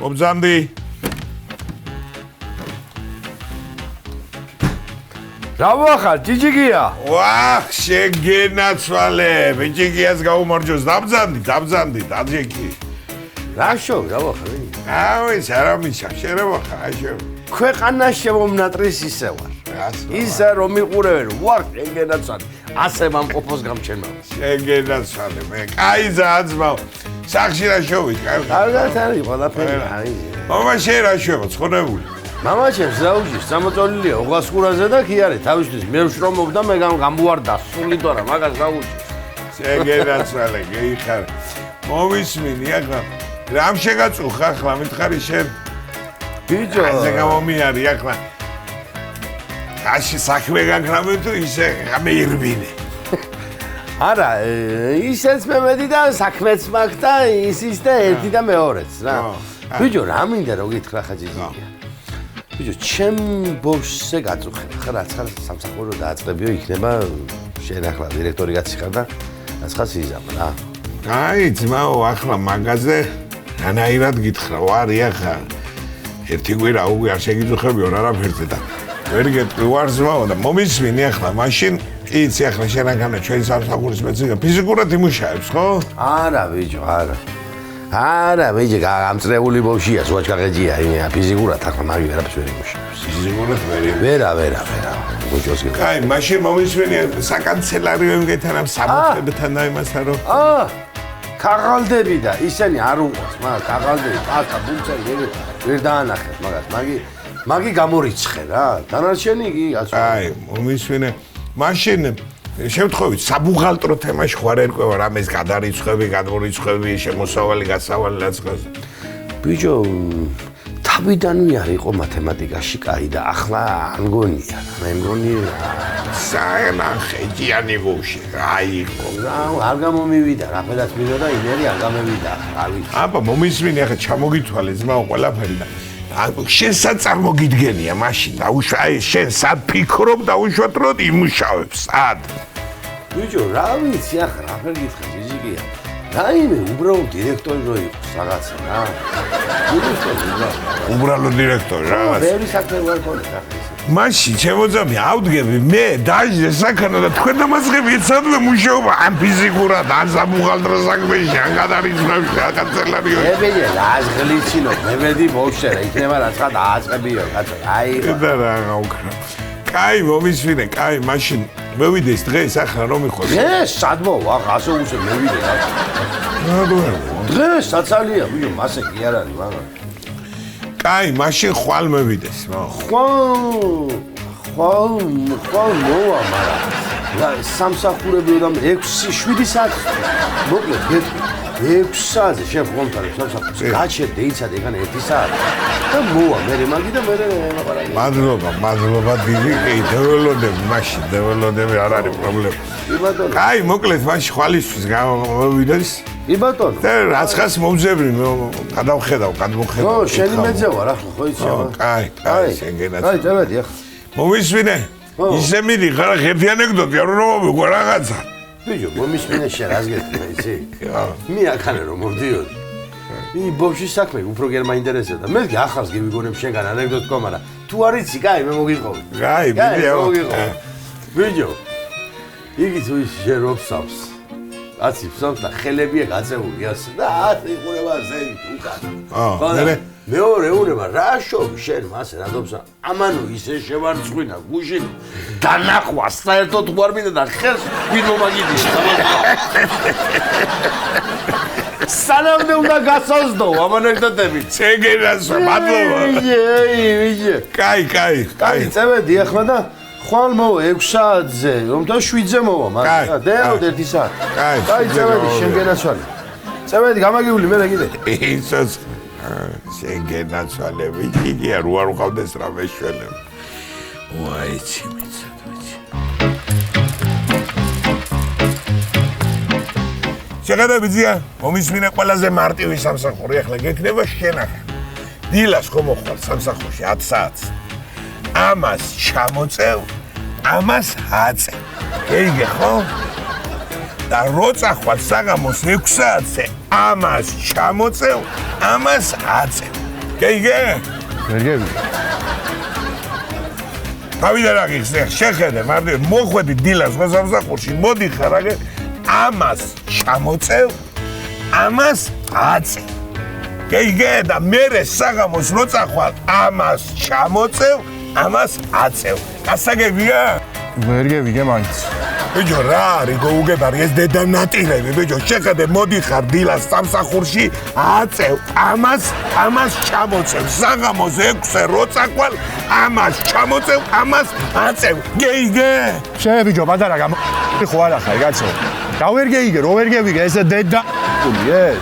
მობძანდი. რა ვახარ, ჯიჯიგია? ვახ, შეგენაცვალე, ჯიჯიგიას გაუმარჯოს, დამძანდი, დაჯექი. რა შო, რა ვახარ? ავი, საერთოდ შენ რა ვახარ, აიშო. ქვეყანა შემომნატრის ისე ვარ. ისა რომ მიყურებენ, ვარ, შეგენაცვალე. ასე მამყოფოს გამჩენმა. შეგენაცვალე, მე კაი ძაძმაო. სახში რა შოვით, კაი. კარგად არის ყველაფერი. მამა შენ რა შოვა, ცხონებული. მამა ჩემს ზაუჯი სამოწოლილია ოღასკურაზე და კი არის თავისთვის მე ვშრომობდა მე გამوارდა სული თორა მაგას ზაუჯი შეგენაცვალე გეიხარ მოვისმინი ახლა რამ შეგაწუხა ახლა მითხარი შენ ბიჭო ასე გამომიარი ახლა აში საქმე გაქნავე თუ ისე გამეირბინე არა ისეც მემედი და საქმეც მაქვს და ისიც და ერთი და მეორეც რა ბიჭო რა მინდა რომ გითხრა ხაჯიჯიგია ბიჭო, ჩემ ბოშზე გაწუხებ. ხა რაცხა სამსახურო დააწყებიო იქნება შენ ახლა დირექტორი კაცი ხარ და რაცხა სიზამ რა. აი, ძმაო, ახლა მაგაზე რანაირად გითხრა, ვარი ახლა. ერთი კვირა უკვე არ შეგიწუხებიო არაფერზე და ვერ გეტყვი ვარ ძმაო და მომისმინი ახლა მაშინ იცი ახლა შენაგანა ჩვენი სამსახურის მეცნიერება ფიზიკურად იმუშავებს, ხო? არა, ბიჭო, არა. არა, ბიჭო, გამწრეული ბავშვია, სვაჩკაღეჯია, იმეა ფიზიკურად ახლა მაგი ვერაფერს ვერ იმუშავებს. ფიზიკურად ვერა. ბიჭოს კი. კაი, მაშინ მომისმენი საკანცელარიო იმგეთანამ საბუთებთან და იმასთან რომ ქაღალდები და ისინი არ უყვარს, მაგრამ ქაღალდები, პასტა, ბუნცელი ვერ დაანახეთ მაგას. მაგი გამორიცხე რა. დანარჩენი კი აცო. აი, მომისმენი მაშინ შემთხვევით საბუღალტრო თემაში ხوار ერკვევა რამეს გადარიცხები, გადმორიცხები, შემოსავალი, გასავალი რაცხაზე. ბიჭო, თავიდანვე არ იყო მათემატიკაში კაი და ახლა არ მგონია, მე მგონია საერთაშეჯიანი გუში, აიყო. არ გამომივიდა, რაფერაც მიდოდა იმერი არ გამოვიდა, არ ვიცი. აბა მომისმინე ახლა ჩამოგითვალე ძმაო ყველაფერი და შენ სად წარმოგიდგენია მაშინ დაუშვა აი შენ სად ფიქრობ დაუშვათ რომ იმუშავებს სად ბიჭო რა ვიცი ახლა რაფერ გითხრა ჯიჯიგია რაიმე უბრალოდ დირექტორი რო იყოს რაღაცა რა უბრალოდ დირექტორი რაღაც ბევრი საქმე ვარ ქონდა მაშინ შემოძამი ავდგები მე დაჟე საქანო და თქვენ დამაწყები ეცადვე მუშაობა ამ ფიზიკურად ან საბუღალტრო საქმეში ან გადარიცხებში აკანცელარიო ებია ლაზღლიცინო მემედი ბოშერა იქნება რაცა დააწყებიო კაცო აი და რა გაუქრა კაი მომისვინე კაი მაშინ მოვიდეს დღეს ახლა რომ მიხოს ეს სადმო ასე უსე მოვიდე დღეს საცალია ბიჭო მასე კი არ არის მაგრამ კაი, მაშინ ხვალ მევიდეს, ხვალ მოვა, მაგრამ სამსახურებიო და 6-7 საათი. მოკლედ, 6 საათზე შენ ხომთარ სამსახურს. გაჩერდ დეიცად ეგან 1 საათი. და მოვა, მე მაგი და მე ლაპარაკი. მადლობა დიდი, კი, დეველოდები, მაშინ დეველოდები არ არის პრობლემა. კი ბატონო. კაი, მოკლედ, მაშინ ხვალისთვის გამოვიდეს. კი ბატონო. და რაცხას მომძებნი, გადავხედავ. ო, შენი მეძე ვარ ახლა, ხო იცი? კაი, შენ გენაც. კაი, წავედი ახლა. მომისმინე. ისე მიდი, ხარ ერთი ანეკდოტი არ რომ მოვიგო რაღაცა. ბიჭო, მომისმინე შენ რას გეტყვი, იცი? მე აქანე რომ მოვდიოდი. ი ბავშვის საქმე უფრო გერ მაინტერესებდა. მე კი ახალს გივიგონებ შენგან ანეკდოტი ყო, მაგრამ თუ არ იცი, კაი, მე მოგიყვები. კაი, ბიჭო. იგი თუ ის შეროფსავს. აცი ფსავს და ხელებია გაწეული ასე და ასე იყურება ზევით უკან. მეორე უნება რა შოვი შენ მასე რადობსა ამანუ ისე შევარცხვინა გუშინ დანახვა საერთოდ უარ მინდა და ხელს ვინ მომაგიდი სანამდე უნდა გასაზდო ამ ანეკდოტები ცეგერას მადლობა კაი წევედი ახლა და ხვალ მოვა 6 საათზე რომ და 7-ზე მოვა მაგრამ დეოდ 1 საათი კაი წევედი შენ გენაცვალე წევედი გამაგიული მე კიდე ისოს შენ გენაცვალე ვიჭი არ უყავდეს რა მეშველებ ვაიცი მიცადოჩი შეგადაბიძია მომისმინე ყველაზე მარტივი სამსახური ახლა გექნება შენახა დილას ხომ მოხვალ სამსახურში 10 საათს ამას ჩამოწევ, ამას აწევ. გეიგე ხო? და როცა ხვალ საღამოს 6 საათზე ამას ჩამოწევ, ამას აწევ. გეიგე? ვერ გევიგე. თავიდან რა გიხსნე, შეხედე, მარტივ მოხვედი დილას გასამსახურში, მოდი ხარ აგე ამას ჩამოწევ, ამას აწევ. გეიგე და მერე საღამოს რო წახვალ, ამას ჩამოწევ, ამას აწევ. გასაგებია? ვერ გევიგე მაინც. ბიჭო, რა არის გოუგებარი ეს დედანატირები, ბიჭო, შეხედე, მოდი ხარ დილას სამსახურში, აწევ, ამას ჩამოწევ, საღამოს 6-ზე რო წახვალ, ამას ჩამოწევ, ამას აწევ. გეიგე? შე ბიჭო, პატარა ხო არ ახარ, კაცო. და ვერ გეიგე, რო ვერ გევიგე, ესე დედა. ეს